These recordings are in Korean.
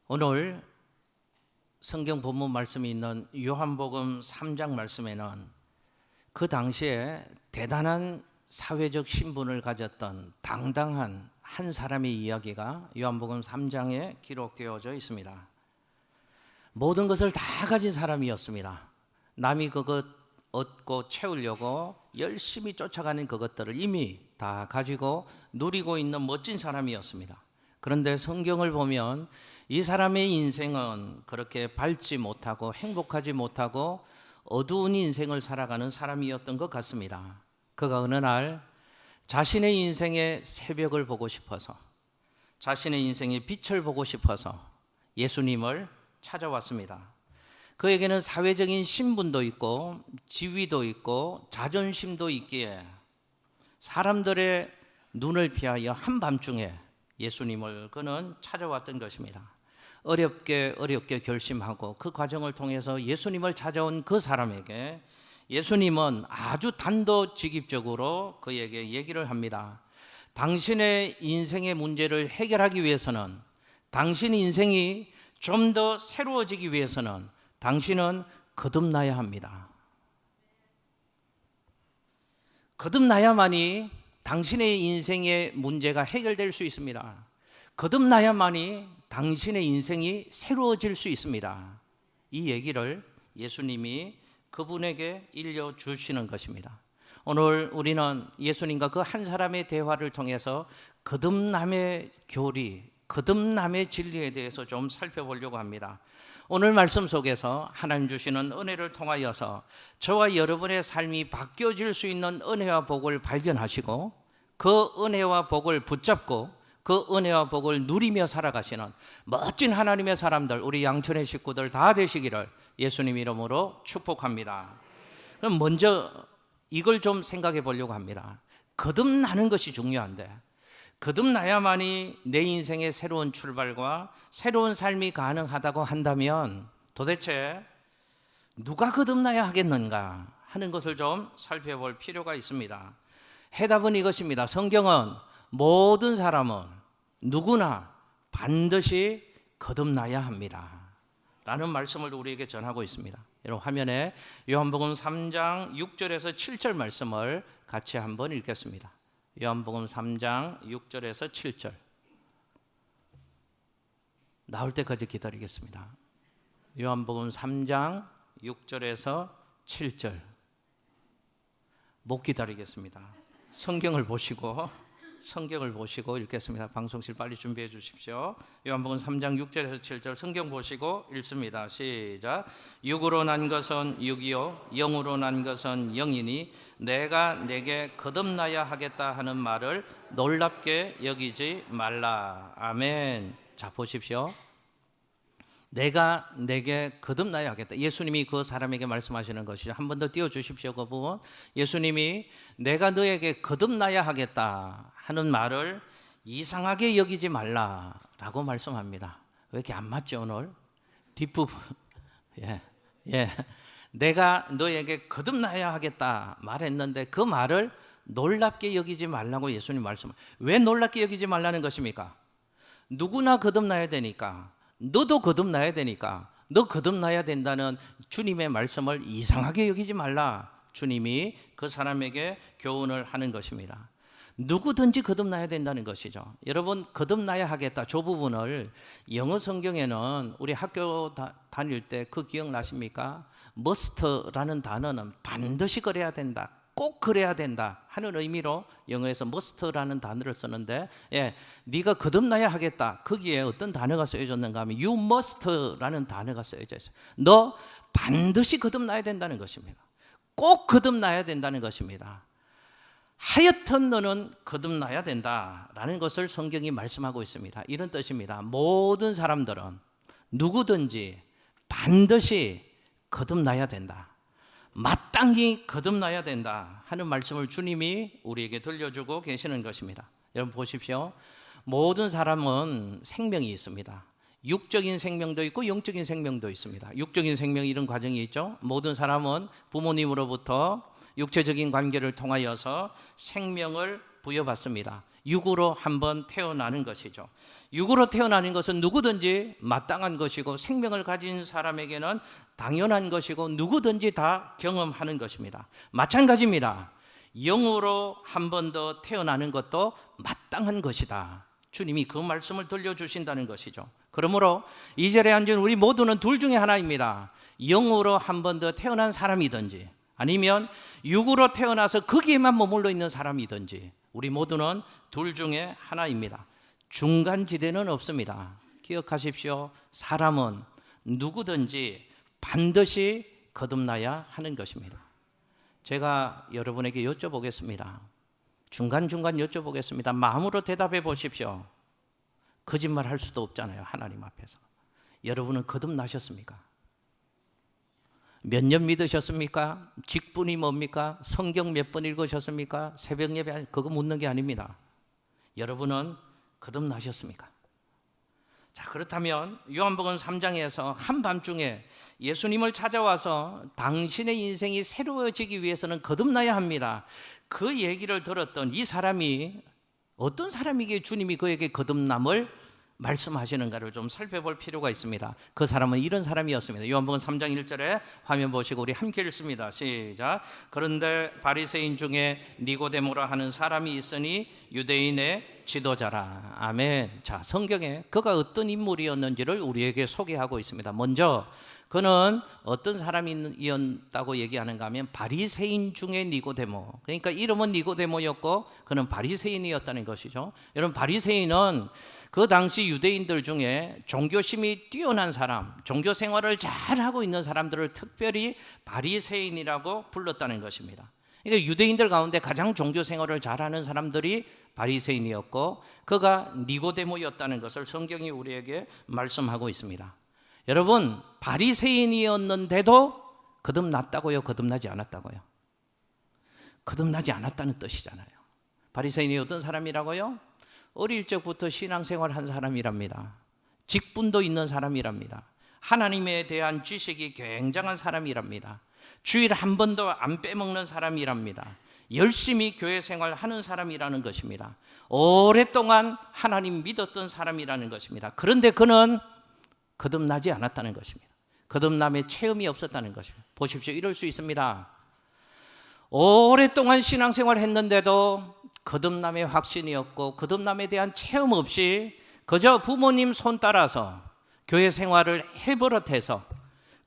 오늘 성경 본문 말씀이 있는 요한복음 3장 말씀에는 그 당시에 대단한 사회적 신분을 가졌던 당당한 한 사람의 이야기가 요한복음 3장에 기록되어져 있습니다. 모든 것을 다 가진 사람이었습니다. 남이 그것 얻고 채우려고 열심히 쫓아가는 그것들을 이미 다 가지고 누리고 있는 멋진 사람이었습니다. 그런데 성경을 보면 이 사람의 인생은 그렇게 밝지 못하고 행복하지 못하고 어두운 인생을 살아가는 사람이었던 것 같습니다. 그가 어느 날 자신의 인생의 새벽을 보고 싶어서, 자신의 인생의 빛을 보고 싶어서 예수님을 찾아왔습니다. 그에게는 사회적인 신분도 있고 지위도 있고 자존심도 있기에 사람들의 눈을 피하여 한밤중에 예수님을 그는 찾아왔던 것입니다. 어렵게 결심하고 그 과정을 통해서 예수님을 찾아온 그 사람에게 예수님은 아주 단도직입적으로 그에게 얘기를 합니다. 당신의 인생의 문제를 해결하기 위해서는, 당신 인생이 좀 더 새로워지기 위해서는 당신은 거듭나야 합니다. 거듭나야만이 당신의 인생의 문제가 해결될 수 있습니다. 거듭나야만이 당신의 인생이 새로워질 수 있습니다. 이 얘기를 예수님이 그분에게 일려주시는 것입니다. 오늘 우리는 예수님과 그 한 사람의 대화를 통해서 거듭남의 교리, 거듭남의 진리에 대해서 좀 살펴보려고 합니다. 오늘 말씀 속에서 하나님 주시는 은혜를 통하여서 저와 여러분의 삶이 바뀌어질 수 있는 은혜와 복을 발견하시고 그 은혜와 복을 붙잡고 그 은혜와 복을 누리며 살아가시는 멋진 하나님의 사람들, 우리 양천의 식구들 다 되시기를 예수님 이름으로 축복합니다. 그럼 먼저 이걸 좀 생각해 보려고 합니다. 거듭나는 것이 중요한데, 거듭나야만이 내 인생의 새로운 출발과 새로운 삶이 가능하다고 한다면 도대체 누가 거듭나야 하겠는가 하는 것을 좀 살펴볼 필요가 있습니다. 해답은 이것입니다. 성경은 모든 사람은 누구나 반드시 거듭나야 합니다 라는 말씀을 우리에게 전하고 있습니다. 여러분 화면에 요한복음 3장 6절에서 7절 말씀을 같이 한번 읽겠습니다. 요한복음 3장 6절에서 7절 나올 때까지 기다리겠습니다. 요한복음 3장 6절에서 7절 못 기다리겠습니다. 성경을 보시고 읽겠습니다. 방송실 빨리 준비해 주십시오. 요한복음 3장 6절에서 7절 성경 보시고 읽습니다. 시작. 육으로 난 것은 육이요 영으로 난 것은 영이니 내가 내게 거듭나야 하겠다 하는 말을 놀랍게 여기지 말라. 아멘. 자 보십시오. 내가 내게 거듭나야 하겠다. 예수님이 그 사람에게 말씀하시는 것이죠. 한 번 더 띄워주십시오. 그 부분. 예수님이 내가 너에게 거듭나야 하겠다 하는 말을 이상하게 여기지 말라라고 말씀합니다. 왜 이렇게 안 맞죠 오늘? 뒷부분. 내가 너에게 거듭나야 하겠다 말했는데 그 말을 놀랍게 여기지 말라고 예수님 말씀을. 왜 놀랍게 여기지 말라는 것입니까? 누구나 거듭나야 되니까, 너도 거듭나야 되니까, 너 거듭나야 된다는 주님의 말씀을 이상하게 여기지 말라. 주님이 그 사람에게 교훈을 하는 것입니다. 누구든지 거듭나야 된다는 것이죠. 여러분 거듭나야 하겠다 저 부분을 영어 성경에는 우리 학교 다닐 때 그 기억나십니까? must라는 단어는 반드시 그래야 된다, 꼭 그래야 된다 하는 의미로 영어에서 must라는 단어를 쓰는데, 네가 거듭나야 하겠다 거기에 어떤 단어가 쓰여졌는가 하면 you must라는 단어가 쓰여져 있어요. 너 반드시 거듭나야 된다는 것입니다. 꼭 거듭나야 된다는 것입니다. 하여튼 너는 거듭나야 된다라는 것을 성경이 말씀하고 있습니다. 이런 뜻입니다. 모든 사람들은 누구든지 반드시 거듭나야 된다, 마땅히 거듭나야 된다 하는 말씀을 주님이 우리에게 들려주고 계시는 것입니다. 여러분 보십시오. 모든 사람은 생명이 있습니다. 육적인 생명도 있고 영적인 생명도 있습니다. 육적인 생명 이런 과정이 있죠. 모든 사람은 부모님으로부터 육체적인 관계를 통하여서 생명을 부여받습니다. 육으로 한번 태어나는 것이죠. 육으로 태어나는 것은 누구든지 마땅한 것이고 생명을 가진 사람에게는 당연한 것이고 누구든지 다 경험하는 것입니다. 마찬가지입니다. 영으로 한 번 더 태어나는 것도 마땅한 것이다. 주님이 그 말씀을 들려주신다는 것이죠. 그러므로 이 자리에 앉은 우리 모두는 둘 중에 하나입니다. 영으로 한 번 더 태어난 사람이든지 아니면 육으로 태어나서 거기에만 머물러 있는 사람이든지 우리 모두는 둘 중에 하나입니다. 중간지대는 없습니다. 기억하십시오. 사람은 누구든지 반드시 거듭나야 하는 것입니다. 제가 여러분에게 여쭤보겠습니다. 중간중간 여쭤보겠습니다. 마음으로 대답해 보십시오. 거짓말 할 수도 없잖아요. 하나님 앞에서. 여러분은 거듭나셨습니까? 몇 년 믿으셨습니까? 직분이 뭡니까? 성경 몇 번 읽으셨습니까? 새벽 예배 그거 묻는 게 아닙니다. 여러분은 거듭나셨습니까? 자, 그렇다면 요한복음 3장에서 한밤중에 예수님을 찾아와서 당신의 인생이 새로워지기 위해서는 거듭나야 합니다. 그 얘기를 들었던 이 사람이 어떤 사람이기에 주님이 그에게 거듭남을 말씀하시는가를 좀 살펴볼 필요가 있습니다. 그 사람은 이런 사람이었습니다. 요한복음 3장 1절에 화면 보시고 우리 함께 읽습니다. 시작. 그런데 바리새인 중에 니고데모라 하는 사람이 있으니 유대인의 지도자라. 아멘. 자, 성경에 그가 어떤 인물이었는지를 우리에게 소개하고 있습니다. 먼저 그는 어떤 사람이었다고 얘기하는가 하면 바리새인 중에 니고데모. 그러니까 이름은 니고데모였고 그는 바리새인이었다는 것이죠. 여러분, 바리새인은 그 당시 유대인들 중에 종교심이 뛰어난 사람, 종교 생활을 잘하고 있는 사람들을 특별히 바리새인이라고 불렀다는 것입니다. 그러니까 유대인들 가운데 가장 종교 생활을 잘하는 사람들이 바리새인이었고 그가 니고데모였다는 것을 성경이 우리에게 말씀하고 있습니다. 여러분, 바리새인이었는데도 거듭났다고요? 거듭나지 않았다고요? 거듭나지 않았다는 뜻이잖아요. 바리새인이 어떤 사람이라고요? 어릴 적부터 신앙생활 한 사람이랍니다. 직분도 있는 사람이랍니다. 하나님에 대한 지식이 굉장한 사람이랍니다. 주일 한 번도 안 빼먹는 사람이랍니다. 열심히 교회 생활하는 사람이라는 것입니다. 오랫동안 하나님 믿었던 사람이라는 것입니다. 그런데 그는 거듭나지 않았다는 것입니다. 거듭남의 체험이 없었다는 것입니다. 보십시오. 이럴 수 있습니다. 오랫동안 신앙생활 했는데도 거듭남의 확신이 없고 거듭남에 대한 체험 없이 그저 부모님 손 따라서 교회 생활을 해버릇해서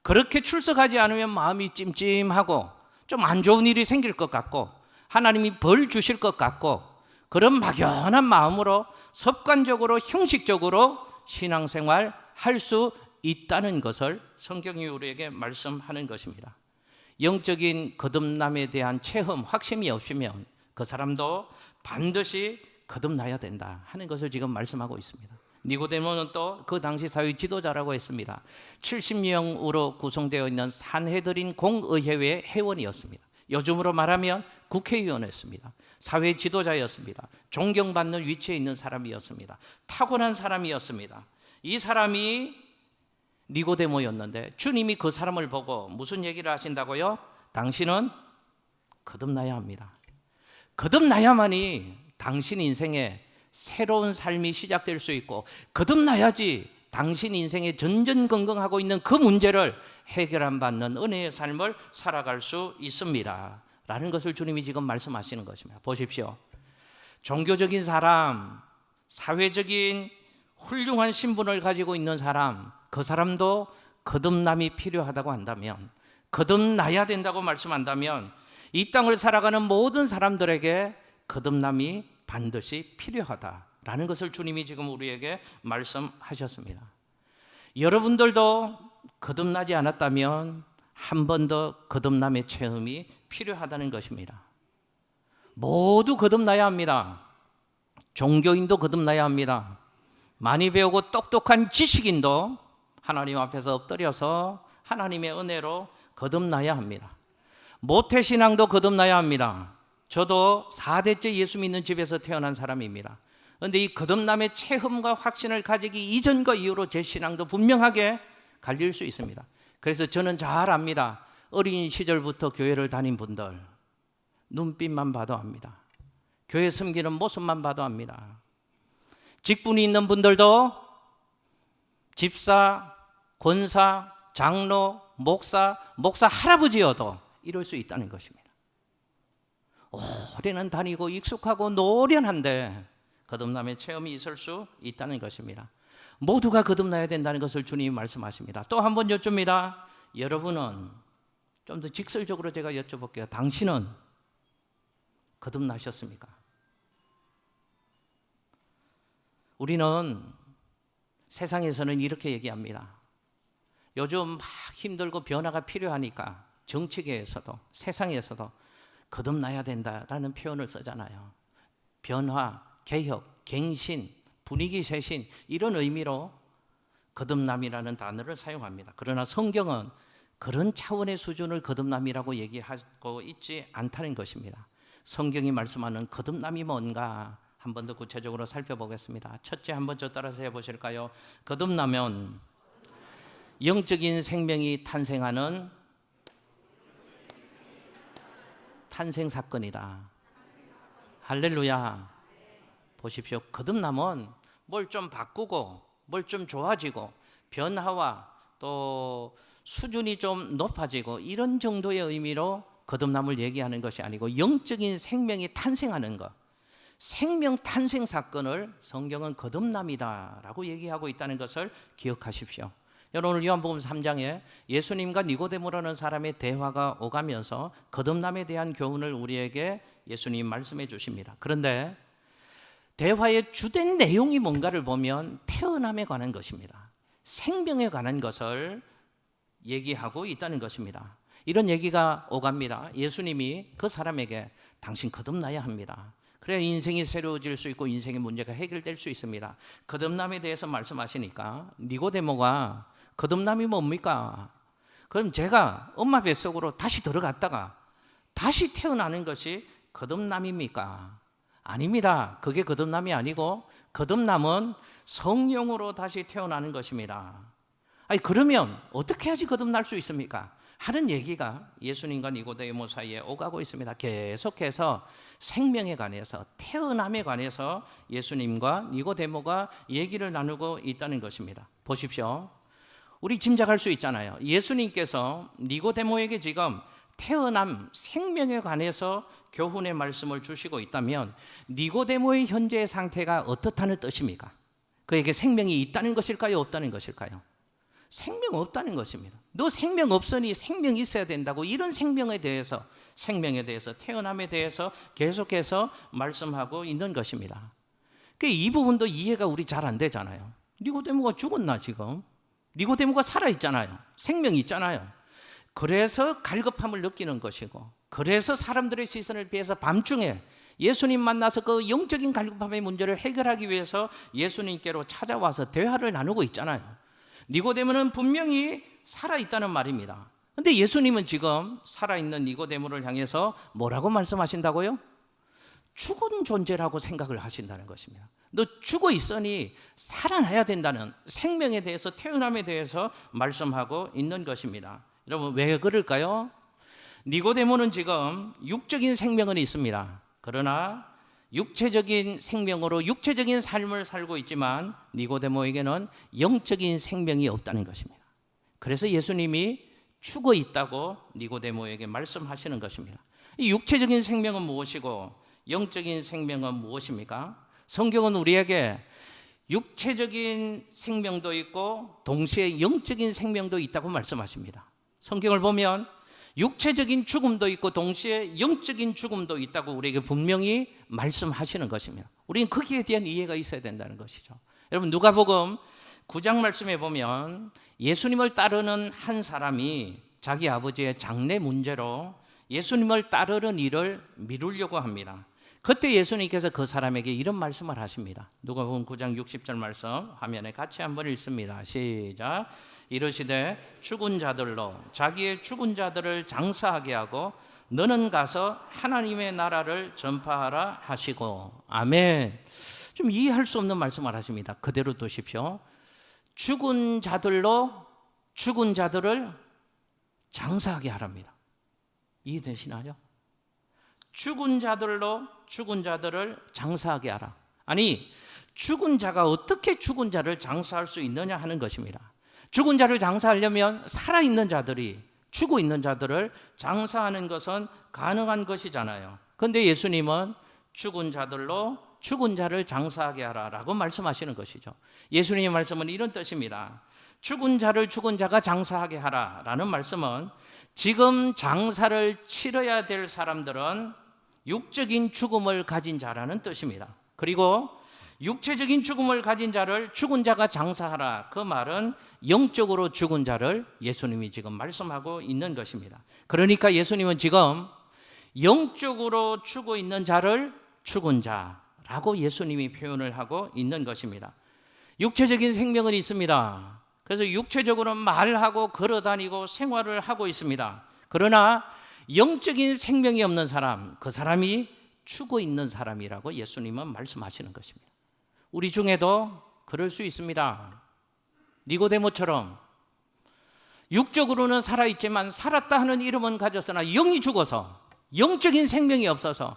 그렇게 출석하지 않으면 마음이 찜찜하고 좀 안 좋은 일이 생길 것 같고 하나님이 벌 주실 것 같고 그런 막연한 마음으로 습관적으로 형식적으로 신앙생활 할 수 있다는 것을 성경이 우리에게 말씀하는 것입니다. 영적인 거듭남에 대한 체험, 확신이 없으면 그 사람도 반드시 거듭나야 된다 하는 것을 지금 말씀하고 있습니다. 니고데모는 또 그 당시 사회 지도자라고 했습니다. 70명으로 구성되어 있는 산헤드린 공의회의 회원이었습니다. 요즘으로 말하면 국회의원이었습니다. 사회 지도자였습니다. 존경받는 위치에 있는 사람이었습니다. 타고난 사람이었습니다. 이 사람이 니고데모였는데 주님이 그 사람을 보고 무슨 얘기를 하신다고요? 당신은 거듭나야 합니다. 거듭나야만이 당신 인생에 새로운 삶이 시작될 수 있고 거듭나야지 당신 인생에 전전긍긍하고 있는 그 문제를 해결받는 은혜의 삶을 살아갈 수 있습니다 라는 것을 주님이 지금 말씀하시는 것입니다. 보십시오. 종교적인 사람, 사회적인 훌륭한 신분을 가지고 있는 사람, 그 사람도 거듭남이 필요하다고 한다면, 거듭나야 된다고 말씀한다면 이 땅을 살아가는 모든 사람들에게 거듭남이 반드시 필요하다라는 것을 주님이 지금 우리에게 말씀하셨습니다. 여러분들도 거듭나지 않았다면 한 번 더 거듭남의 체험이 필요하다는 것입니다. 모두 거듭나야 합니다. 종교인도 거듭나야 합니다. 많이 배우고 똑똑한 지식인도 하나님 앞에서 엎드려서 하나님의 은혜로 거듭나야 합니다. 모태신앙도 거듭나야 합니다. 저도 4대째 예수 믿는 집에서 태어난 사람입니다. 그런데 이 거듭남의 체험과 확신을 가지기 이전과 이후로 제 신앙도 분명하게 갈릴 수 있습니다. 그래서 저는 잘 압니다. 어린 시절부터 교회를 다닌 분들 눈빛만 봐도 압니다. 교회 섬기는 모습만 봐도 압니다. 직분이 있는 분들도 집사, 권사, 장로, 목사 할아버지여도 이럴 수 있다는 것입니다. 오래는 다니고 익숙하고 노련한데 거듭남의 체험이 있을 수 있다는 것입니다. 모두가 거듭나야 된다는 것을 주님이 말씀하십니다. 또 한 번 여쭙니다. 여러분은, 좀 더 직설적으로 제가 여쭤볼게요. 당신은 거듭나셨습니까? 우리는 세상에서는 이렇게 얘기합니다. 요즘 막 힘들고 변화가 필요하니까 정치계에서도 세상에서도 거듭나야 된다라는 표현을 쓰잖아요. 변화, 개혁, 갱신, 분위기 쇄신, 이런 의미로 거듭남이라는 단어를 사용합니다. 그러나 성경은 그런 차원의 수준을 거듭남이라고 얘기하고 있지 않다는 것입니다. 성경이 말씀하는 거듭남이 뭔가 한 번 더 구체적으로 살펴보겠습니다. 첫째, 한번 저 따라서 해보실까요? 거듭나면 영적인 생명이 탄생하는 탄생 사건이다. 할렐루야. 보십시오. 거듭남은 뭘 좀 바꾸고 뭘 좀 좋아지고 변화와 또 수준이 좀 높아지고 이런 정도의 의미로 거듭남을 얘기하는 것이 아니고 영적인 생명이 탄생하는 것, 생명 탄생 사건을 성경은 거듭남이다라고 얘기하고 있다는 것을 기억하십시오. 여러분, 오늘 요한복음 3장에 예수님과 니고데모라는 사람의 대화가 오가면서 거듭남에 대한 교훈을 우리에게 예수님 말씀해 주십니다. 그런데 대화의 주된 내용이 뭔가를 보면 태어남에 관한 것입니다. 생명에 관한 것을 얘기하고 있다는 것입니다. 이런 얘기가 오갑니다. 예수님이 그 사람에게 당신 거듭나야 합니다. 그래야 인생이 새로워질 수 있고 인생의 문제가 해결될 수 있습니다. 거듭남에 대해서 말씀하시니까 니고데모가 거듭남이 뭡니까? 그럼 제가 엄마 뱃속으로 다시 들어갔다가 다시 태어나는 것이 거듭남입니까? 아닙니다. 그게 거듭남이 아니고 거듭남은 성령으로 다시 태어나는 것입니다. 아니, 그러면 어떻게 해야지 거듭날 수 있습니까? 하는 얘기가 예수님과 니고데모 사이에 오가고 있습니다. 계속해서 생명에 관해서, 태어남에 관해서 예수님과 니고데모가 얘기를 나누고 있다는 것입니다. 보십시오. 우리 짐작할 수 있잖아요. 예수님께서 니고데모에게 지금 태어남, 생명에 관해서 교훈의 말씀을 주시고 있다면 니고데모의 현재의 상태가 어떻다는 뜻입니까? 그에게 생명이 있다는 것일까요? 없다는 것일까요? 생명 없다는 것입니다. 너 생명 없으니 생명 있어야 된다고, 이런 생명에 대해서, 태어남에 대해서 계속해서 말씀하고 있는 것입니다. 이 부분도 이해가 우리 잘 안 되잖아요. 니고데모가 죽었나 지금? 니고데모가 살아있잖아요. 생명이 있잖아요. 그래서 갈급함을 느끼는 것이고, 그래서 사람들의 시선을 피해서 밤중에 예수님 만나서 그 영적인 갈급함의 문제를 해결하기 위해서 예수님께로 찾아와서 대화를 나누고 있잖아요. 니고데모는 분명히 살아있다는 말입니다. 그런데 예수님은 지금 살아있는 니고데모를 향해서 뭐라고 말씀하신다고요? 죽은 존재라고 생각을 하신다는 것입니다. 너 죽어 있으니 살아나야 된다는 생명에 대해서, 태어남에 대해서 말씀하고 있는 것입니다. 여러분, 왜 그럴까요? 니고데모는 지금 육적인 생명은 있습니다. 그러나 육체적인 생명으로 육체적인 삶을 살고 있지만 니고데모에게는 영적인 생명이 없다는 것입니다. 그래서 예수님이 죽어 있다고 니고데모에게 말씀하시는 것입니다. 이 육체적인 생명은 무엇이고 영적인 생명은 무엇입니까? 성경은 우리에게 육체적인 생명도 있고 동시에 영적인 생명도 있다고 말씀하십니다. 성경을 보면 육체적인 죽음도 있고 동시에 영적인 죽음도 있다고 우리에게 분명히 말씀하시는 것입니다. 우리는 거기에 대한 이해가 있어야 된다는 것이죠. 여러분, 누가복음 9장 말씀에 보면 예수님을 따르는 한 사람이 자기 아버지의 장래 문제로 예수님을 따르는 일을 미루려고 합니다. 그때 예수님께서 그 사람에게 이런 말씀을 하십니다. 누가복음 9장 60절 말씀 화면에 같이 한번 읽습니다. 시작. 이르시되 죽은 자들로 자기의 죽은 자들을 장사하게 하고 너는 가서 하나님의 나라를 전파하라 하시고. 아멘. 좀 이해할 수 없는 말씀을 하십니다. 그대로 두십시오. 죽은 자들로 죽은 자들을 장사하게 하랍니다. 이해되시나요? 죽은 자들로 죽은 자들을 장사하게 하라. 아니, 죽은 자가 어떻게 죽은 자를 장사할 수 있느냐 하는 것입니다. 죽은 자를 장사하려면 살아있는 자들이 죽어 있는 자들을 장사하는 것은 가능한 것이잖아요. 그런데 예수님은 죽은 자들로 죽은 자를 장사하게 하라라고 말씀하시는 것이죠. 예수님의 말씀은 이런 뜻입니다. 죽은 자를 죽은 자가 장사하게 하라라는 말씀은 지금 장사를 치러야 될 사람들은 육적인 죽음을 가진 자라는 뜻입니다. 그리고 육체적인 죽음을 가진 자를 죽은 자가 장사하라, 그 말은 영적으로 죽은 자를 예수님이 지금 말씀하고 있는 것입니다. 그러니까 예수님은 지금 영적으로 죽어 있는 자를 죽은 자라고 예수님이 표현을 하고 있는 것입니다. 육체적인 생명은 있습니다. 그래서 육체적으로 말하고 걸어다니고 생활을 하고 있습니다. 그러나 영적인 생명이 없는 사람, 그 사람이 죽어 있는 사람이라고 예수님은 말씀하시는 것입니다. 우리 중에도 그럴 수 있습니다. 니고데모처럼 육적으로는 살아있지만 살았다 하는 이름은 가졌으나 영이 죽어서, 영적인 생명이 없어서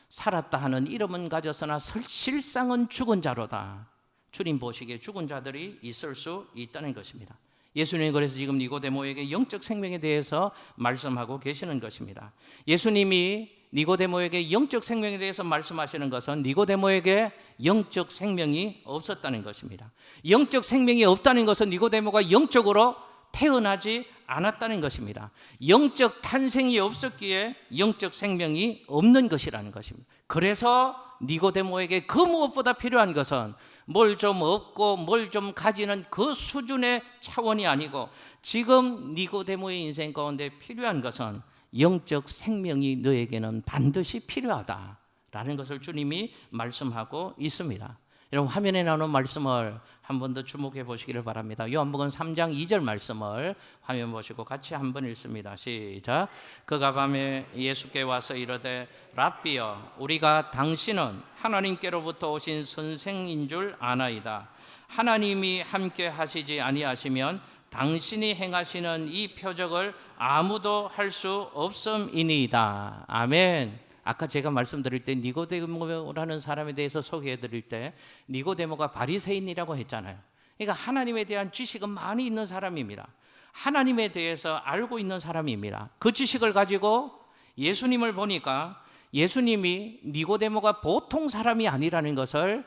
살았다 하는 이름은 가졌으나 실상은 죽은 자로다. 주님 보시기에 죽은 자들이 있을 수 있다는 것입니다. 예수님이 그래서 지금 니고데모에게 영적 생명에 대해서 말씀하고 계시는 것입니다. 예수님이 니고데모에게 영적 생명에 대해서 말씀하시는 것은 니고데모에게 영적 생명이 없었다는 것입니다. 영적 생명이 없다는 것은 니고데모가 영적으로 태어나지 않았다는 것입니다. 영적 탄생이 없었기에 영적 생명이 없는 것이라는 것입니다. 그래서 니고데모에게 그 무엇보다 필요한 것은 뭘 좀 얻고 뭘 좀 가지는 그 수준의 차원이 아니고 지금 니고데모의 인생 가운데 필요한 것은 영적 생명이 너에게는 반드시 필요하다라는 것을 주님이 말씀하고 있습니다. 여러분, 화면에 나오는 말씀을 한 번 더 주목해 보시기를 바랍니다. 요한복음 3장 2절 말씀을 화면 보시고 같이 한번 읽습니다. 시작. 그가 밤에 예수께 와서 이르되 랍비여, 우리가 당신은 하나님께로부터 오신 선생인 줄 아나이다. 하나님이 함께 하시지 아니하시면 당신이 행하시는 이 표적을 아무도 할 수 없음이니이다. 아멘. 아까 제가 말씀드릴 때 니고데모라는 사람에 대해서 소개해 드릴 때 니고데모가 바리새인이라고 했잖아요. 그러니까 하나님에 대한 지식은 많이 있는 사람입니다. 하나님에 대해서 알고 있는 사람입니다. 그 지식을 가지고 예수님을 보니까 예수님이 니고데모가 보통 사람이 아니라는 것을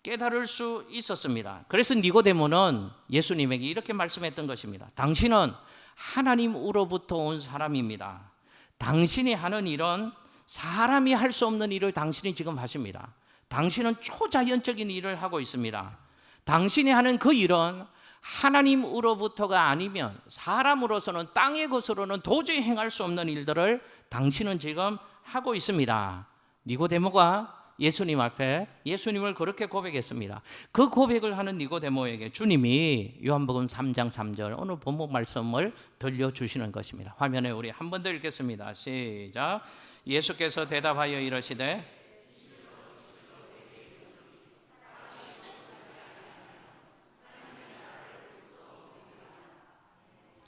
깨달을 수 있었습니다. 그래서 니고데모는 예수님에게 이렇게 말씀했던 것입니다. 당신은 하나님으로부터 온 사람입니다. 당신이 하는 일은 사람이 할 수 없는 일을 당신이 지금 하십니다. 당신은 초자연적인 일을 하고 있습니다. 당신이 하는 그 일은 하나님으로부터가 아니면 사람으로서는, 땅의 것으로는 도저히 행할 수 없는 일들을 당신은 지금 하고 있습니다. 니고데모가 예수님 앞에 예수님을 그렇게 고백했습니다. 그 고백을 하는 니고데모에게 주님이 요한복음 3장 3절 오늘 본문 말씀을 들려주시는 것입니다. 화면에 우리 한 번 더 읽겠습니다. 시작. 예수께서 대답하여 이르시되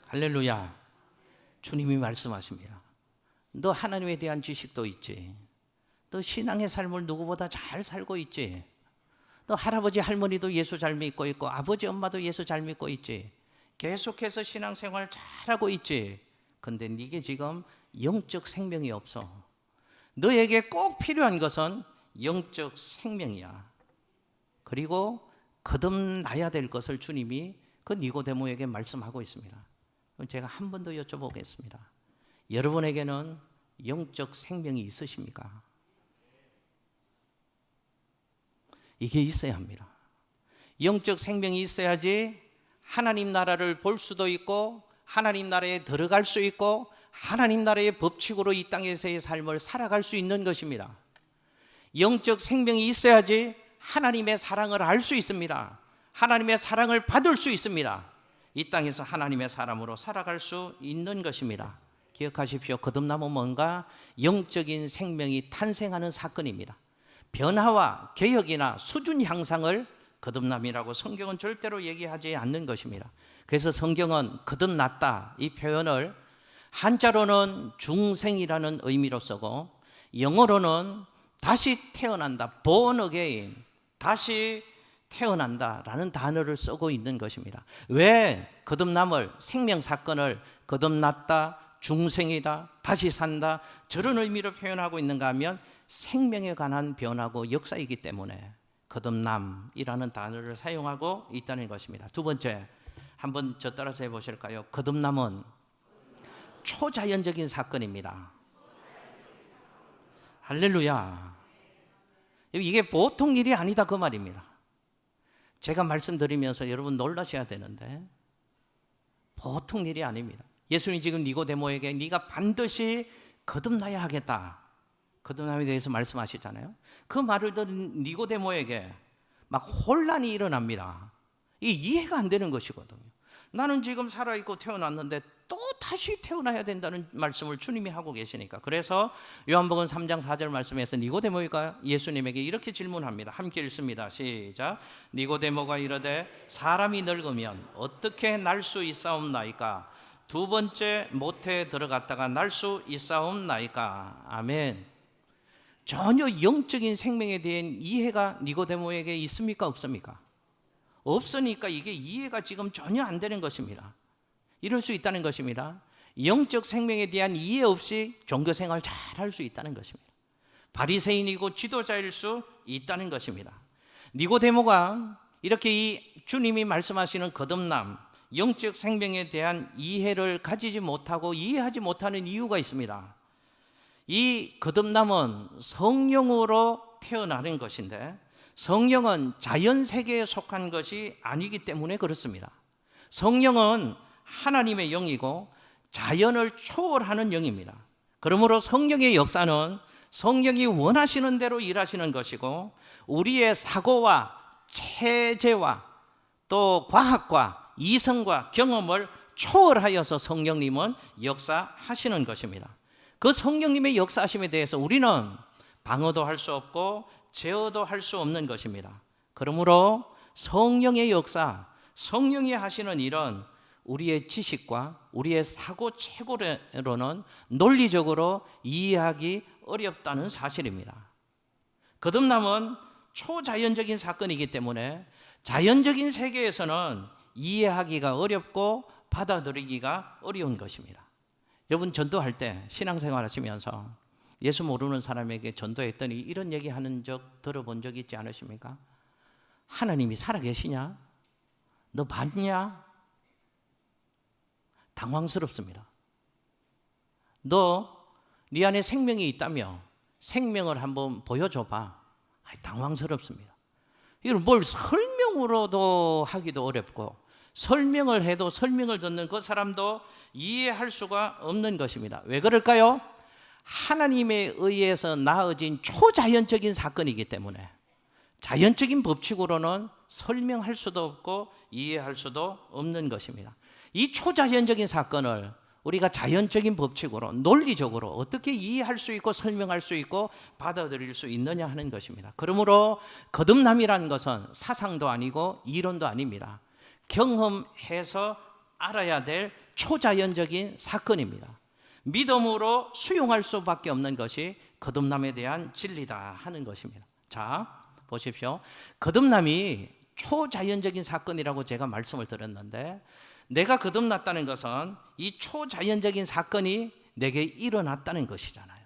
할렐루야. 주님이 말씀하십니다. 너 하나님에 대한 지식도 있지. 너 신앙의 삶을 누구보다 잘 살고 있지. 너 할아버지 할머니도 예수 잘 믿고 있고 아버지 엄마도 예수 잘 믿고 있지. 계속해서 신앙생활 잘하고 있지. 근데 네게 지금 영적 생명이 없어. 너에게 꼭 필요한 것은 영적 생명이야. 그리고 거듭나야 될 것을 주님이 그 니고데모에게 말씀하고 있습니다. 그럼 제가 한 번 더 여쭤보겠습니다. 여러분에게는 영적 생명이 있으십니까? 이게 있어야 합니다. 영적 생명이 있어야지 하나님 나라를 볼 수도 있고 하나님 나라에 들어갈 수 있고 하나님 나라의 법칙으로 이 땅에서의 삶을 살아갈 수 있는 것입니다. 영적 생명이 있어야지 하나님의 사랑을 알 수 있습니다. 하나님의 사랑을 받을 수 있습니다. 이 땅에서 하나님의 사람으로 살아갈 수 있는 것입니다. 기억하십시오. 거듭남은 뭔가 영적인 생명이 탄생하는 사건입니다. 변화와 개혁이나 수준 향상을 거듭남이라고 성경은 절대로 얘기하지 않는 것입니다. 그래서 성경은 거듭났다 이 표현을 한자로는 중생이라는 의미로 쓰고 영어로는 다시 태어난다, born again, 다시 태어난다라는 단어를 쓰고 있는 것입니다. 왜 거듭남을, 생명사건을 거듭났다, 중생이다, 다시 산다, 저런 의미로 표현하고 있는가 하면 생명에 관한 변화고 역사이기 때문에 거듭남이라는 단어를 사용하고 있다는 것입니다. 두 번째, 한번 저 따라서 해보실까요? 거듭남은 초자연적인 사건입니다. 할렐루야. 이게 보통 일이 아니다 그 말입니다. 제가 말씀드리면서 여러분 놀라셔야 되는데 보통 일이 아닙니다. 예수님 지금 니고데모에게 네가 반드시 거듭나야 하겠다, 거듭남에 대해서 말씀하시잖아요. 그 말을 들은 니고데모에게 막 혼란이 일어납니다. 이 이해가 안 되는 것이거든요. 나는 지금 살아있고 태어났는데 또 다시 태어나야 된다는 말씀을 주님이 하고 계시니까. 그래서 요한복음 3장 4절 말씀에서 니고데모가 예수님에게 이렇게 질문합니다. 함께 읽습니다. 시작. 니고데모가 이르되 사람이 늙으면 어떻게 날 수 있사옵나이까? 두 번째 모태에 들어갔다가 날 수 있사옵나이까? 아멘. 전혀 영적인 생명에 대한 이해가 니고데모에게 있습니까? 없습니까? 없으니까 이게 이해가 지금 전혀 안 되는 것입니다. 이럴 수 있다는 것입니다. 영적 생명에 대한 이해 없이 종교생활 잘 할 수 있다는 것입니다. 바리새인이고 지도자일 수 있다는 것입니다. 니고데모가 이렇게 이 주님이 말씀하시는 거듭남, 영적 생명에 대한 이해를 가지지 못하고 이해하지 못하는 이유가 있습니다. 이 거듭남은 성령으로 태어나는 것인데 성령은 자연 세계에 속한 것이 아니기 때문에 그렇습니다. 성령은 하나님의 영이고 자연을 초월하는 영입니다. 그러므로 성령의 역사는 성령이 원하시는 대로 일하시는 것이고 우리의 사고와 체제와 또 과학과 이성과 경험을 초월하여서 성령님은 역사하시는 것입니다. 그 성령님의 역사하심에 대해서 우리는 방어도 할 수 없고 제어도 할 수 없는 것입니다. 그러므로 성령의 역사, 성령이 하시는 일은 우리의 지식과 우리의 사고 체계로는 논리적으로 이해하기 어렵다는 사실입니다. 거듭남은 초자연적인 사건이기 때문에 자연적인 세계에서는 이해하기가 어렵고 받아들이기가 어려운 것입니다. 여러분 전도할 때 신앙생활 하시면서 예수 모르는 사람에게 전도했더니 이런 얘기하는 적 들어본 적 있지 않으십니까? 하나님이 살아계시냐? 너 봤냐? 당황스럽습니다. 너 네 안에 생명이 있다며 생명을 한번 보여줘봐. 당황스럽습니다. 이걸 뭘 설명으로도 하기도 어렵고 설명을 해도 설명을 듣는 그 사람도 이해할 수가 없는 것입니다. 왜 그럴까요? 하나님에 의해서 나아진 초자연적인 사건이기 때문에 자연적인 법칙으로는 설명할 수도 없고 이해할 수도 없는 것입니다. 이 초자연적인 사건을 우리가 자연적인 법칙으로 논리적으로 어떻게 이해할 수 있고 설명할 수 있고 받아들일 수 있느냐 하는 것입니다. 그러므로 거듭남이라는 것은 사상도 아니고 이론도 아닙니다. 경험해서 알아야 될 초자연적인 사건입니다. 믿음으로 수용할 수밖에 없는 것이 거듭남에 대한 진리다 하는 것입니다. 자, 보십시오. 거듭남이 초자연적인 사건이라고 제가 말씀을 드렸는데 내가 거듭났다는 것은 이 초자연적인 사건이 내게 일어났다는 것이잖아요.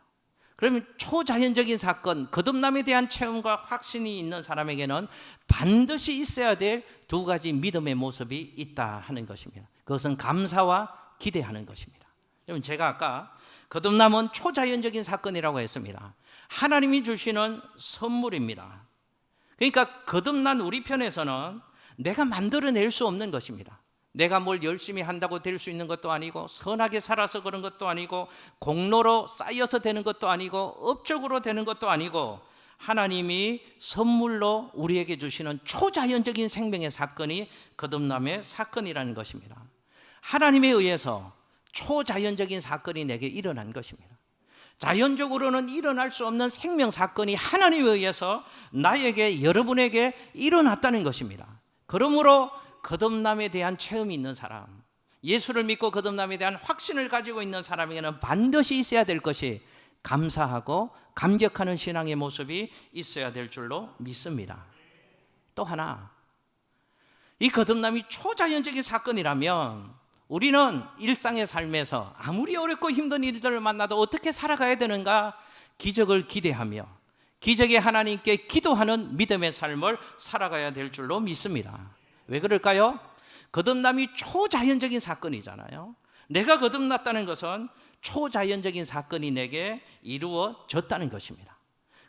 그러면 초자연적인 사건, 거듭남에 대한 체험과 확신이 있는 사람에게는 반드시 있어야 될 두 가지 믿음의 모습이 있다 하는 것입니다. 그것은 감사와 기대하는 것입니다. 여러분 제가 아까 거듭남은 초자연적인 사건이라고 했습니다. 하나님이 주시는 선물입니다. 그러니까 거듭난 우리 편에서는 내가 만들어낼 수 없는 것입니다. 내가 뭘 열심히 한다고 될 수 있는 것도 아니고 선하게 살아서 그런 것도 아니고 공로로 쌓여서 되는 것도 아니고 업적으로 되는 것도 아니고 하나님이 선물로 우리에게 주시는 초자연적인 생명의 사건이 거듭남의 사건이라는 것입니다. 하나님에 의해서 초자연적인 사건이 내게 일어난 것입니다. 자연적으로는 일어날 수 없는 생명 사건이 하나님에 의해서 나에게, 여러분에게 일어났다는 것입니다. 그러므로 거듭남에 대한 체험이 있는 사람, 예수를 믿고 거듭남에 대한 확신을 가지고 있는 사람에게는 반드시 있어야 될 것이 감사하고 감격하는 신앙의 모습이 있어야 될 줄로 믿습니다. 또 하나, 이 거듭남이 초자연적인 사건이라면 우리는 일상의 삶에서 아무리 어렵고 힘든 일들을 만나도 어떻게 살아가야 되는가 기적을 기대하며 기적의 하나님께 기도하는 믿음의 삶을 살아가야 될 줄로 믿습니다. 왜 그럴까요? 거듭남이 초자연적인 사건이잖아요. 내가 거듭났다는 것은 초자연적인 사건이 내게 이루어졌다는 것입니다.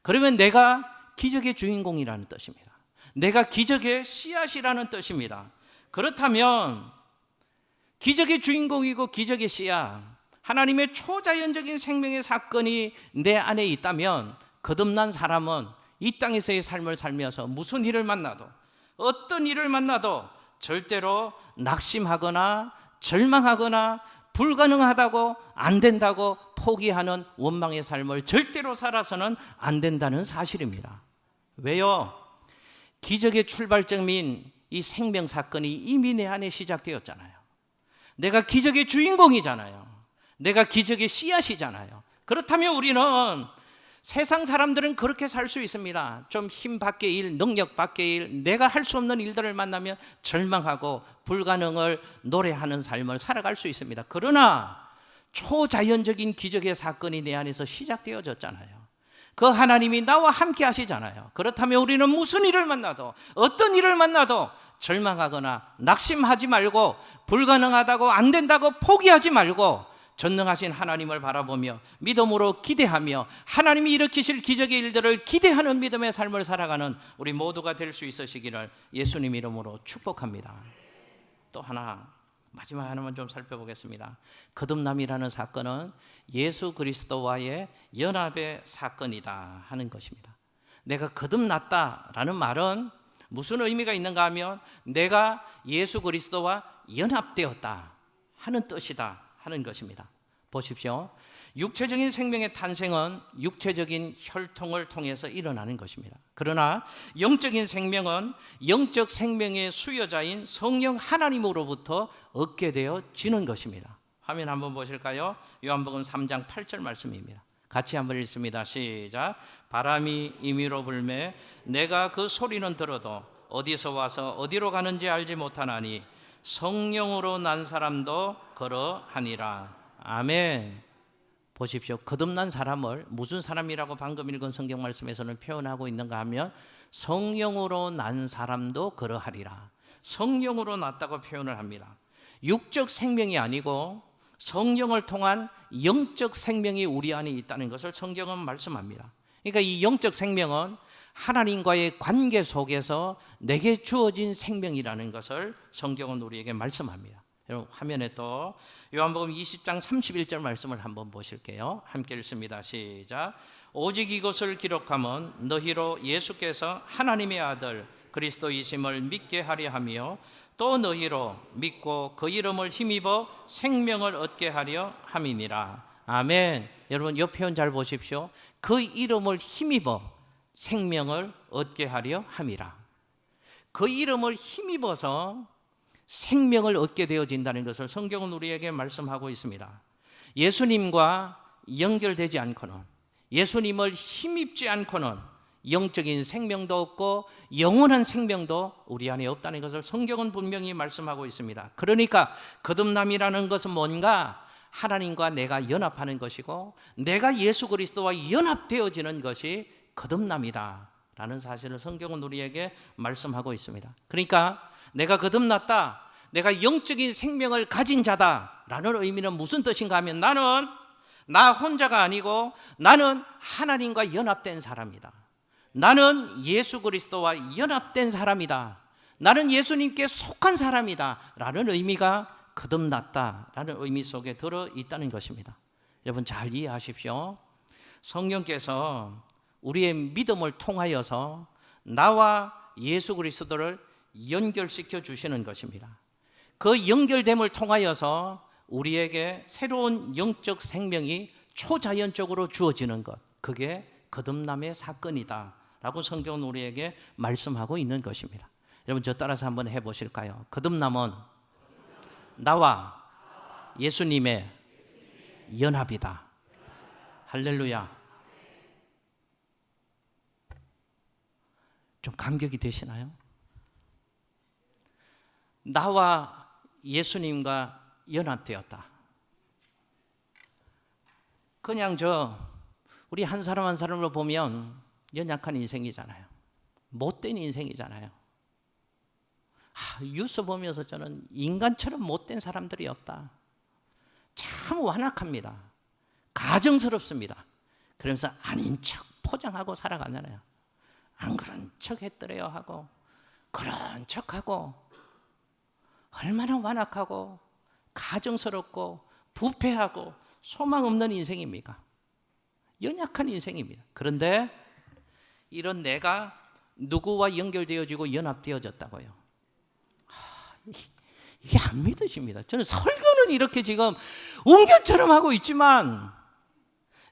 그러면 내가 기적의 주인공이라는 뜻입니다. 내가 기적의 씨앗이라는 뜻입니다. 그렇다면 기적의 주인공이고 기적의 씨앗, 하나님의 초자연적인 생명의 사건이 내 안에 있다면 거듭난 사람은 이 땅에서의 삶을 살면서 무슨 일을 만나도 어떤 일을 만나도 절대로 낙심하거나 절망하거나 불가능하다고 안 된다고 포기하는 원망의 삶을 절대로 살아서는 안 된다는 사실입니다. 왜요? 기적의 출발점인 이 생명 사건이 이미 내 안에 시작되었잖아요. 내가 기적의 주인공이잖아요. 내가 기적의 씨앗이잖아요. 그렇다면 우리는 세상 사람들은 그렇게 살 수 있습니다. 좀 힘 밖의 일, 능력 밖의 일, 내가 할 수 없는 일들을 만나면 절망하고 불가능을 노래하는 삶을 살아갈 수 있습니다. 그러나 초자연적인 기적의 사건이 내 안에서 시작되어졌잖아요. 그 하나님이 나와 함께 하시잖아요. 그렇다면 우리는 무슨 일을 만나도 어떤 일을 만나도 절망하거나 낙심하지 말고 불가능하다고 안 된다고 포기하지 말고 전능하신 하나님을 바라보며 믿음으로 기대하며 하나님이 일으키실 기적의 일들을 기대하는 믿음의 삶을 살아가는 우리 모두가 될 수 있으시기를 예수님 이름으로 축복합니다. 또 하나, 마지막 하나만 좀 살펴보겠습니다. 거듭남이라는 사건은 예수 그리스도와의 연합의 사건이다 하는 것입니다. 내가 거듭났다라는 말은 무슨 의미가 있는가 하면 내가 예수 그리스도와 연합되었다 하는 뜻이다 하는 것입니다. 보십시오. 육체적인 생명의 탄생은 육체적인 혈통을 통해서 일어나는 것입니다. 그러나 영적인 생명은 영적 생명의 수여자인 성령 하나님으로부터 얻게 되어지는 것입니다. 화면 한번 보실까요? 요한복음 3장 8절 말씀입니다. 같이 한번 읽습니다. 시작. 바람이 임의로 불매 내가 그 소리는 들어도 어디서 와서 어디로 가는지 알지 못하나니 성령으로 난 사람도 그러하니라. 아멘. 보십시오. 거듭난 사람을 무슨 사람이라고 방금 읽은 성경 말씀에서는 표현하고 있는가 하면 성령으로 난 사람도 그러하리라. 성령으로 났다고 표현을 합니다. 육적 생명이 아니고 성령을 통한 영적 생명이 우리 안에 있다는 것을 성경은 말씀합니다. 그러니까 이 영적 생명은 하나님과의 관계 속에서 내게 주어진 생명이라는 것을 성경은 우리에게 말씀합니다. 여러분 화면에 또 요한복음 20장 31절 말씀을 한번 보실게요. 함께 읽습니다. 시작. 오직 이것을 기록함은 너희로 예수께서 하나님의 아들 그리스도이심을 믿게 하려 하며 또 너희로 믿고 그 이름을 힘입어 생명을 얻게 하려 함이니라. 아멘. 여러분 이 표현 잘 보십시오. 그 이름을 힘입어 생명을 얻게 하려 함이라. 그 이름을 힘입어서 생명을 얻게 되어진다는 것을 성경은 우리에게 말씀하고 있습니다. 예수님과 연결되지 않고는, 예수님을 힘입지 않고는 영적인 생명도 없고 영원한 생명도 우리 안에 없다는 것을 성경은 분명히 말씀하고 있습니다. 그러니까 거듭남이라는 것은 뭔가 하나님과 내가 연합하는 것이고 내가 예수 그리스도와 연합되어지는 것이 거듭남이다 라는 사실을 성경은 우리에게 말씀하고 있습니다. 그러니까 내가 거듭났다, 내가 영적인 생명을 가진 자다 라는 의미는 무슨 뜻인가 하면 나는 나 혼자가 아니고 나는 하나님과 연합된 사람이다. 나는 예수 그리스도와 연합된 사람이다. 나는 예수님께 속한 사람이다 라는 의미가 거듭났다 라는 의미 속에 들어있다는 것입니다. 여러분 잘 이해하십시오. 성령께서 우리의 믿음을 통하여서 나와 예수 그리스도를 연결시켜 주시는 것입니다. 그 연결됨을 통하여서 우리에게 새로운 영적 생명이 초자연적으로 주어지는 것, 그게 거듭남의 사건이다 라고 성경은 우리에게 말씀하고 있는 것입니다. 여러분 저 따라서 한번 해보실까요? 거듭남은 나와 예수님의 연합이다. 할렐루야. 좀 감격이 되시나요? 나와 예수님과 연합되었다. 그냥 우리 한 사람 한 사람을 보면 연약한 인생이잖아요. 못된 인생이잖아요. 뉴스 보면서 저는 인간처럼 못된 사람들이었다. 참 완악합니다. 가정스럽습니다. 그러면서 아닌 척 포장하고 살아가잖아요. 안 그런 척 했더래요 하고 그런 척하고 얼마나 완악하고 가정스럽고 부패하고 소망 없는 인생입니까? 연약한 인생입니다. 그런데 이런 내가 누구와 연결되어지고 연합되어졌다고요? 이게 안 믿어집니다. 저는 설교는 이렇게 지금 웅변처럼 하고 있지만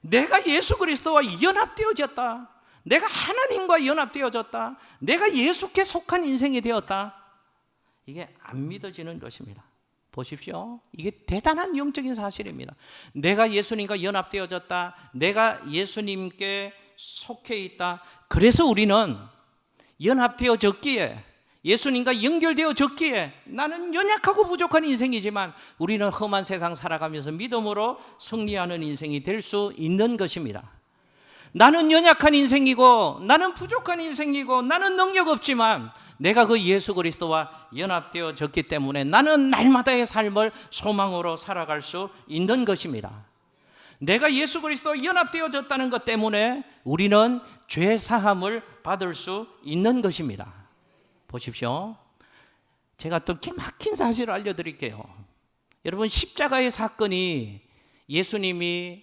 내가 예수 그리스도와 연합되어졌다. 내가 하나님과 연합되어졌다. 내가 예수께 속한 인생이 되었다. 이게 안 믿어지는 것입니다. 보십시오. 이게 대단한 영적인 사실입니다. 내가 예수님과 연합되어졌다. 내가 예수님께 속해 있다. 그래서 우리는 연합되어졌기에, 예수님과 연결되어졌기에 나는 연약하고 부족한 인생이지만 우리는 험한 세상 살아가면서 믿음으로 승리하는 인생이 될 수 있는 것입니다. 나는 연약한 인생이고 나는 부족한 인생이고 나는 능력 없지만 내가 그 예수 그리스도와 연합되어졌기 때문에 나는 날마다의 삶을 소망으로 살아갈 수 있는 것입니다. 내가 예수 그리스도와 연합되어졌다는 것 때문에 우리는 죄 사함을 받을 수 있는 것입니다. 보십시오. 제가 또 기막힌 사실을 알려드릴게요. 여러분, 십자가의 사건이 예수님이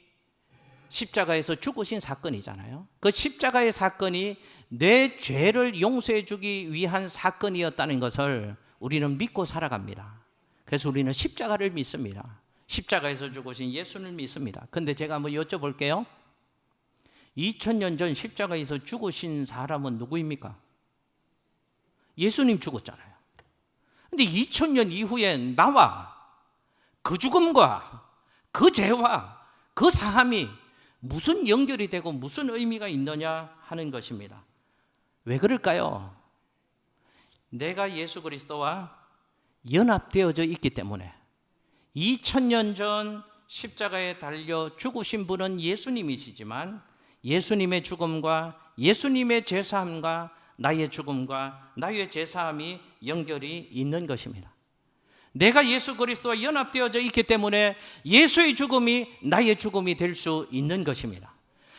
십자가에서 죽으신 사건이잖아요. 그 십자가의 사건이 내 죄를 용서해 주기 위한 사건이었다는 것을 우리는 믿고 살아갑니다. 그래서 우리는 십자가를 믿습니다. 십자가에서 죽으신 예수를 믿습니다. 근데 제가 한번 여쭤볼게요. 2000년 전 십자가에서 죽으신 사람은 누구입니까? 예수님 죽었잖아요. 근데 2000년 이후에 나와 그 죽음과 그 죄와 그 사함이 무슨 연결이 되고 무슨 의미가 있느냐 하는 것입니다. 왜 그럴까요? 내가 예수 그리스도와 연합되어져 있기 때문에 2000년 전 십자가에 달려 죽으신 분은 예수님이시지만 예수님의 죽음과 예수님의 제사함과 나의 죽음과 나의 제사함이 연결이 있는 것입니다. 내가 예수 그리스도와 연합되어져 있기 때문에 예수의 죽음이 나의 죽음이 될 수 있는 것입니다.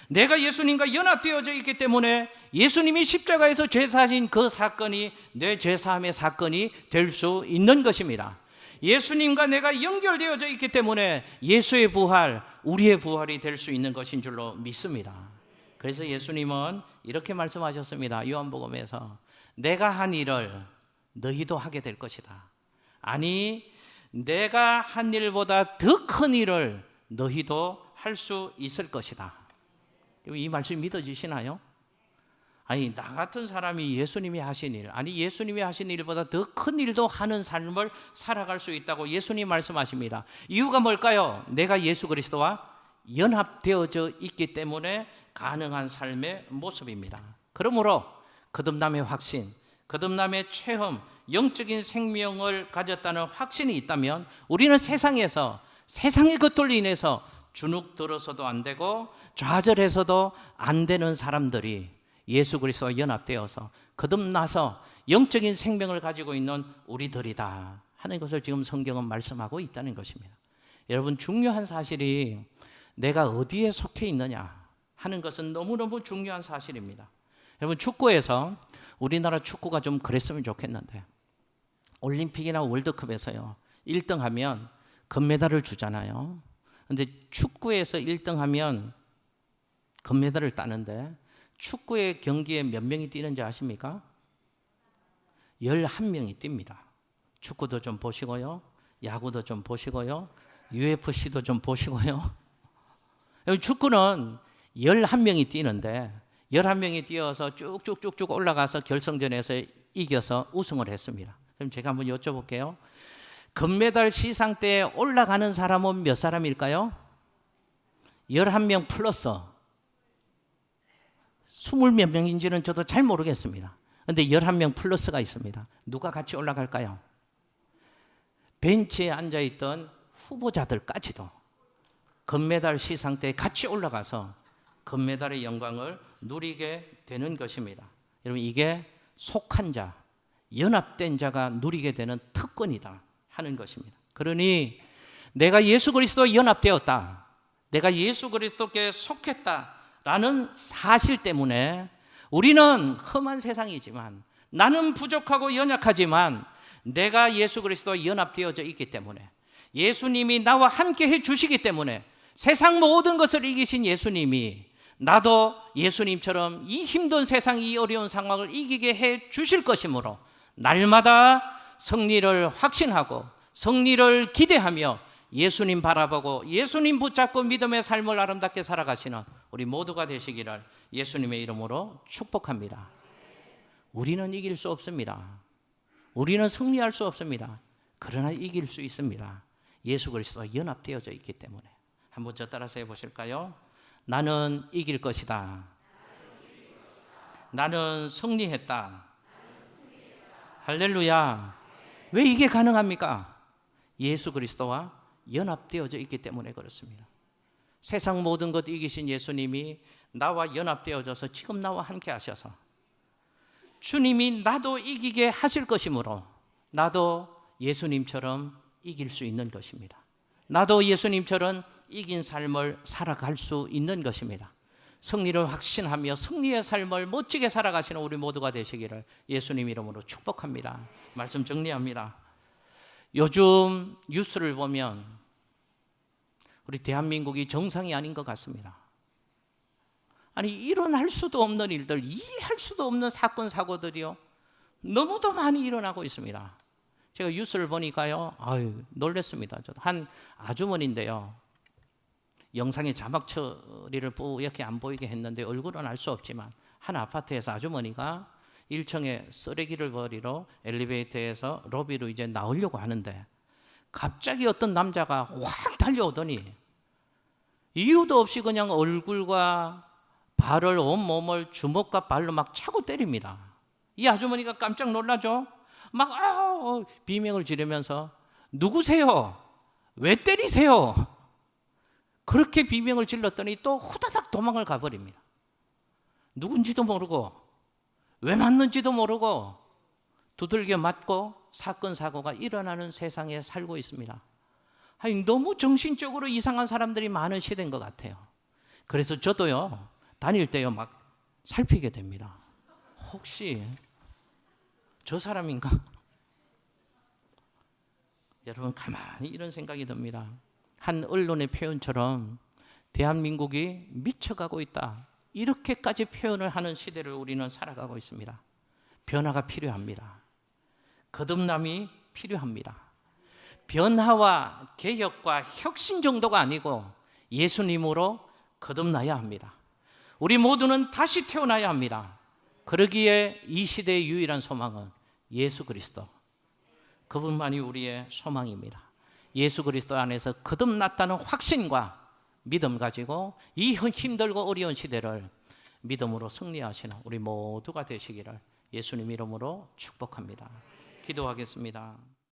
내가 예수님과 연합되어져 있기 때문에 예수님이 십자가에서 죄사하신 그 사건이 내 죄사함의 사건이 될 수 있는 것입니다. 예수님과 내가 연결되어져 있기 때문에 예수의 부활, 우리의 부활이 될 수 있는 것인 줄로 믿습니다. 그래서 예수님은 이렇게 말씀하셨습니다. 요한복음에서 내가 한 일을 너희도 하게 될 것이다. 아니, 내가 한 일보다 더 큰 일을 너희도 할 수 있을 것이다. 이 말씀이 믿어지시나요? 아니, 나 같은 사람이 예수님이 하신 일, 아니 예수님이 하신 일보다 더 큰 일도 하는 삶을 살아갈 수 있다고 예수님 말씀하십니다. 이유가 뭘까요? 내가 예수 그리스도와 연합되어져 있기 때문에 가능한 삶의 모습입니다. 그러므로 거듭남의 확신, 거듭남의 체험, 영적인 생명을 가졌다는 확신이 있다면 우리는 세상에서 세상의 것들로 인해서 주눅 들어서도 안 되고 좌절해서도 안 되는 사람들이 예수 그리스도와 연합되어서 거듭나서 영적인 생명을 가지고 있는 우리들이다 하는 것을 지금 성경은 말씀하고 있다는 것입니다. 여러분, 중요한 사실이 내가 어디에 속해 있느냐 하는 것은 너무너무 중요한 사실입니다. 여러분, 축구에서 우리나라 축구가 좀 그랬으면 좋겠는데 올림픽이나 월드컵에서요 1등 하면 금메달을 주잖아요. 근데 축구에서 1등 하면 금메달을 따는데 축구의 경기에 몇 명이 뛰는지 아십니까? 11명이 뜁니다. 축구도 좀 보시고요, 야구도 좀 보시고요, UFC도 좀 보시고요. 축구는 11명이 뛰는데 11명이 뛰어서 쭉쭉쭉쭉 올라가서 결승전에서 이겨서 우승을 했습니다. 그럼 제가 한번 여쭤볼게요. 금메달 시상대에 올라가는 사람은 몇 사람일까요? 11명 플러스 20몇 명인지는 저도 잘 모르겠습니다. 그런데 11명 플러스가 있습니다. 누가 같이 올라갈까요? 벤치에 앉아있던 후보자들까지도 금메달 시상 때 같이 올라가서 금메달의 영광을 누리게 되는 것입니다. 여러분, 이게 속한 자, 연합된 자가 누리게 되는 특권이다 하는 것입니다. 그러니 내가 예수 그리스도와 연합되었다, 내가 예수 그리스도께 속했다라는 사실 때문에 우리는 험한 세상이지만, 나는 부족하고 연약하지만 내가 예수 그리스도와 연합되어져 있기 때문에, 예수님이 나와 함께 해 주시기 때문에, 세상 모든 것을 이기신 예수님이 나도 예수님처럼 이 힘든 세상, 이 어려운 상황을 이기게 해 주실 것이므로 날마다 승리를 확신하고 승리를 기대하며 예수님 바라보고 예수님 붙잡고 믿음의 삶을 아름답게 살아가시는 우리 모두가 되시기를 예수님의 이름으로 축복합니다. 우리는 이길 수 없습니다. 우리는 승리할 수 없습니다. 그러나 이길 수 있습니다. 예수 그리스도와 연합되어져 있기 때문에. 한번 저 따라서 해보실까요? 나는 이길 것이다. 나는 승리했다. 할렐루야. 왜 이게 가능합니까? 예수 그리스도와 연합되어져 있기 때문에 그렇습니다. 세상 모든 것 이기신 예수님이 나와 연합되어져서 지금 나와 함께 하셔서 주님이 나도 이기게 하실 것이므로 나도 예수님처럼 이길 수 있는 것입니다. 나도 예수님처럼 이긴 삶을 살아갈 수 있는 것입니다. 승리를 확신하며 승리의 삶을 멋지게 살아가시는 우리 모두가 되시기를 예수님 이름으로 축복합니다. 말씀 정리합니다. 요즘 뉴스를 보면 우리 대한민국이 정상이 아닌 것 같습니다. 아니, 일어날 수도 없는 일들, 이해할 수도 없는 사건 사고들이요, 너무도 많이 일어나고 있습니다. 제가 뉴스를 보니까요, 놀랐습니다. 저도 한 아주머니인데요, 영상에 자막 처리를 뿌옇게 안 보이게 했는데 얼굴은 알 수 없지만, 한 아파트에서 아주머니가 1층에 쓰레기를 버리러 엘리베이터에서 로비로 이제 나오려고 하는데 갑자기 어떤 남자가 확 달려오더니 이유도 없이 그냥 얼굴과 발을, 온몸을 주먹과 발로 막 차고 때립니다. 이 아주머니가 깜짝 놀라죠. 막 비명을 지르면서 누구세요? 왜 때리세요? 그렇게 비명을 질렀더니 또 후다닥 도망을 가버립니다. 누군지도 모르고 왜 맞는지도 모르고 두들겨 맞고 사건 사고가 일어나는 세상에 살고 있습니다. 너무 정신적으로 이상한 사람들이 많은 시대인 것 같아요. 그래서 저도요, 다닐 때요 막 살피게 됩니다. 혹시 저 사람인가? 여러분, 가만히 이런 생각이 듭니다. 한 언론의 표현처럼 대한민국이 미쳐가고 있다, 이렇게까지 표현을 하는 시대를 우리는 살아가고 있습니다. 변화가 필요합니다. 거듭남이 필요합니다. 변화와 개혁과 혁신 정도가 아니고 예수님으로 거듭나야 합니다. 우리 모두는 다시 태어나야 합니다. 그러기에 이 시대의 유일한 소망은 예수 그리스도, 그분만이 우리의 소망입니다. 예수 그리스도 안에서 거듭났다는 확신과 믿음 가지고 이 힘들고 어려운 시대를 믿음으로 승리하시는 우리 모두가 되시기를 예수님 이름으로 축복합니다. 기도하겠습니다.